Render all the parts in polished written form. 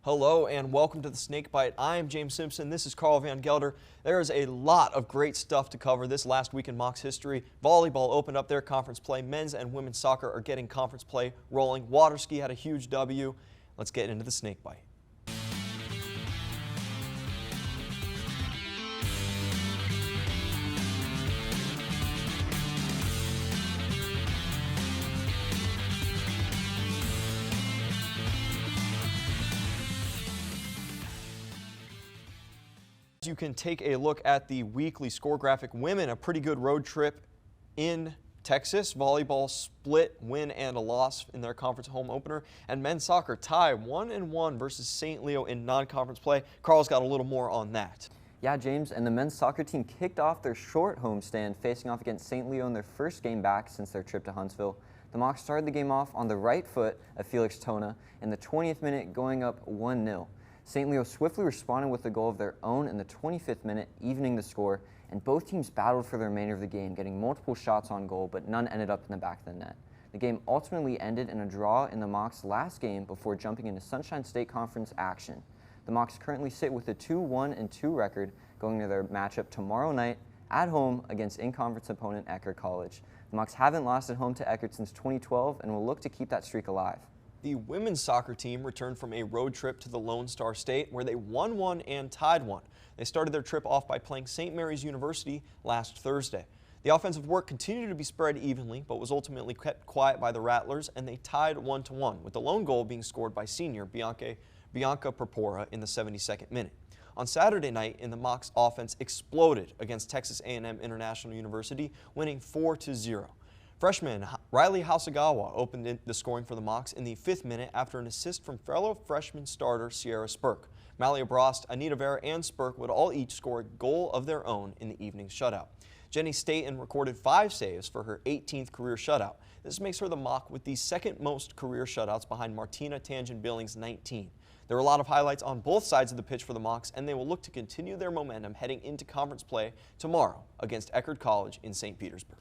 Hello and welcome to the Snakebite. I am James Simpson. This is Carl Van Gelder. There is a lot of great stuff to cover this last week in Mocs history. Volleyball opened up their conference play. Men's and women's soccer are getting conference play rolling. Water ski had a huge W. Let's get into the Snakebite. You can take a look at the weekly score graphic. Women, a pretty good road trip in Texas. Volleyball split win and a loss in their conference home opener. And men's soccer tie 1-1 versus St. Leo in non-conference play. Carl's got a little more on that. Yeah, James, and the men's soccer team kicked off their short homestand facing off against St. Leo in their first game back since their trip to Huntsville. The Mocs started the game off on the right foot of 𝙏𝙃𝙀 in the 20th minute, going up 1-0. St. Leo swiftly responded with a goal of their own in the 25th minute, evening the score, and both teams battled for the remainder of the game, getting multiple shots on goal, but none ended up in the back of the net. The game ultimately ended in a draw in the Mocs' last game before jumping into Sunshine State Conference action. The Mocs currently sit with a 2-1-2 record going to their matchup tomorrow night at home against in-conference opponent Eckhart College. The Mocs haven't lost at home to Eckhart since 2012 and will look to keep that streak alive. The women's soccer team returned from a road trip to the Lone Star State where they won one and tied one. They started their trip off by playing St. Mary's University last Thursday. The offensive work continued to be spread evenly, but was ultimately kept quiet by the Rattlers, and they tied 1-1, with the lone goal being scored by senior Bianca Purpura in the 72nd minute. On Saturday night, the Mocs offense exploded against Texas A&M International University, winning 4-0. Freshman Riley Hasegawa opened the scoring for the Mocs in the 5th minute after an assist from fellow freshman starter Sierra Spurk. Malia Brost, Anita Vera, and Spurk would all each score a goal of their own in the evening's shutout. Jenny Staten recorded 5 saves for her 18th career shutout. This makes her the Moc with the second most career shutouts behind Martina Tangen-Billings' 19. There are a lot of highlights on both sides of the pitch for the Mocs, and they will look to continue their momentum heading into conference play tomorrow against Eckhart College in St. Petersburg.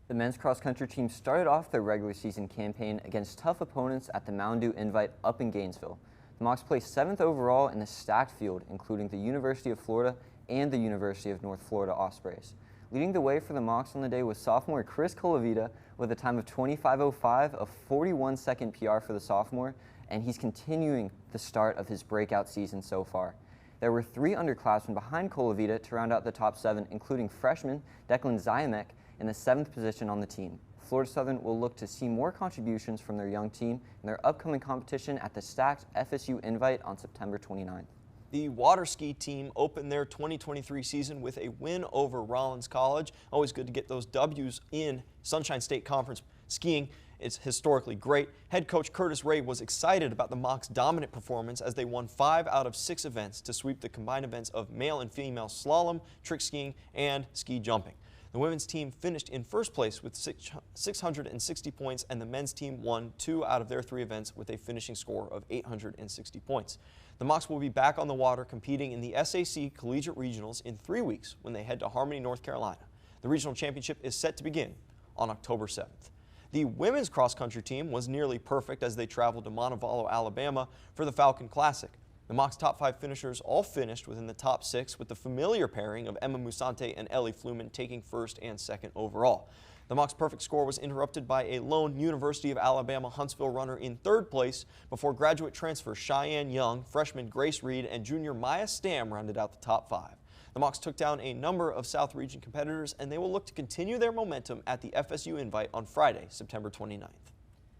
The men's cross-country team started off their regular season campaign against tough opponents at the Mountain Dew Invite up in Gainesville. The Mocs placed 7th overall in the stacked field, including the University of Florida and the University of North Florida Ospreys. Leading the way for the Mocs on the day was sophomore Chris Colavita with a time of 25:05, a 41-second PR for the sophomore, and he's continuing the start of his breakout season so far. There were 3 underclassmen behind Colavita to round out the top 7, including freshman Declan Zymek in the 7th position on the team. Florida Southern will look to see more contributions from their young team in their upcoming competition at the stacked FSU Invite on September 29th. The water ski team opened their 2023 season with a win over Rollins College. Always good to get those W's in Sunshine State Conference skiing. It's historically great. Head coach Curtis Ray was excited about the Mocs' dominant performance as they won 5 out of 6 events to sweep the combined events of male and female slalom, trick skiing, and ski jumping. The women's team finished in first place with 660 points, and the men's team won 2 out of their 3 events with a finishing score of 860 points. The Mocs will be back on the water competing in the SAC Collegiate Regionals in 3 weeks when they head to Harmony, North Carolina. The regional championship is set to begin on October 7th. The women's cross-country team was nearly perfect as they traveled to Montevallo, Alabama for the Falcon Classic. The Mocs' top 5 finishers all finished within the top 6, with the familiar pairing of Emma Musante and Ellie Fluman taking 1st and 2nd overall. The Mocs' perfect score was interrupted by a lone University of Alabama Huntsville runner in 3rd place before graduate transfer Cheyenne Young, freshman Grace Reed, and junior Maya Stam rounded out the top 5. The Mocs took down a number of South Region competitors, and they will look to continue their momentum at the FSU Invite on Friday, September 29th.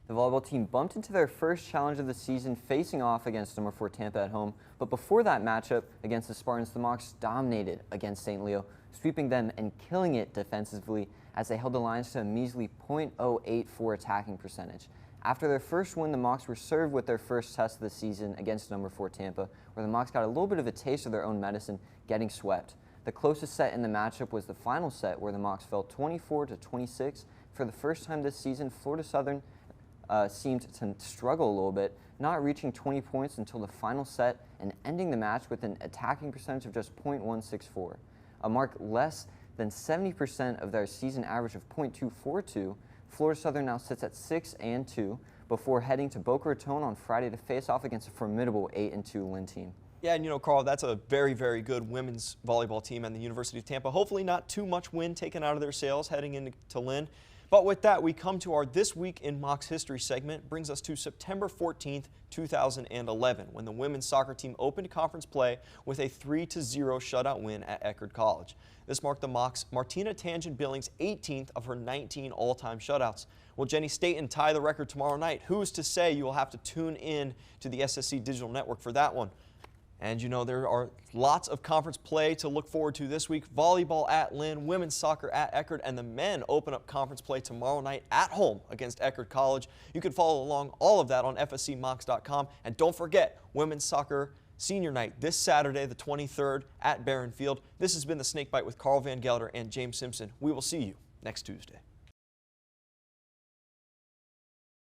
The volleyball team bumped into their first challenge of the season facing off against number 4 Tampa at home, but before that matchup against the Spartans, the Mocs dominated against St. Leo, sweeping them and killing it defensively as they held the Lions to a measly .084 attacking percentage. After their first win, the Mocs were served with their first test of the season against number 4 Tampa, where the Mocs got a little bit of a taste of their own medicine, getting swept. The closest set in the matchup was the final set, where the Mocs fell 24-26. For the first time this season, Florida Southern seemed to struggle a little bit, not reaching 20 points until the final set and ending the match with an attacking percentage of just .164, a mark less than 70% of their season average of .242. Florida Southern now sits at 6-2, before heading to Boca Raton on Friday to face off against a formidable 8-2 Lynn team. Yeah, and you know, Carl, that's a very, very good women's volleyball team and the University of Tampa. Hopefully not too much wind taken out of their sails heading into Lynn. But with that, we come to our This Week in Mocs History segment. Brings us to September 14th, 2011, when the women's soccer team opened conference play with a 3-0 shutout win at Eckerd College. This marked the Mocs' Martina Tangent-Billings' 18th of her 19 all-time shutouts. Will Jenny Staten tie the record tomorrow night? Who's to say? You will have to tune in to the SSC Digital Network for that one. And you know, there are lots of conference play to look forward to this week. Volleyball at Lynn, women's soccer at Eckerd, and the men open up conference play tomorrow night at home against Eckerd College. You can follow along all of that on FSCMocs.com. And don't forget, women's soccer senior night this Saturday, the 23rd at Barron Field. This has been the Snakebite with Carl Van Gelder and James Simpson. We will see you next Tuesday.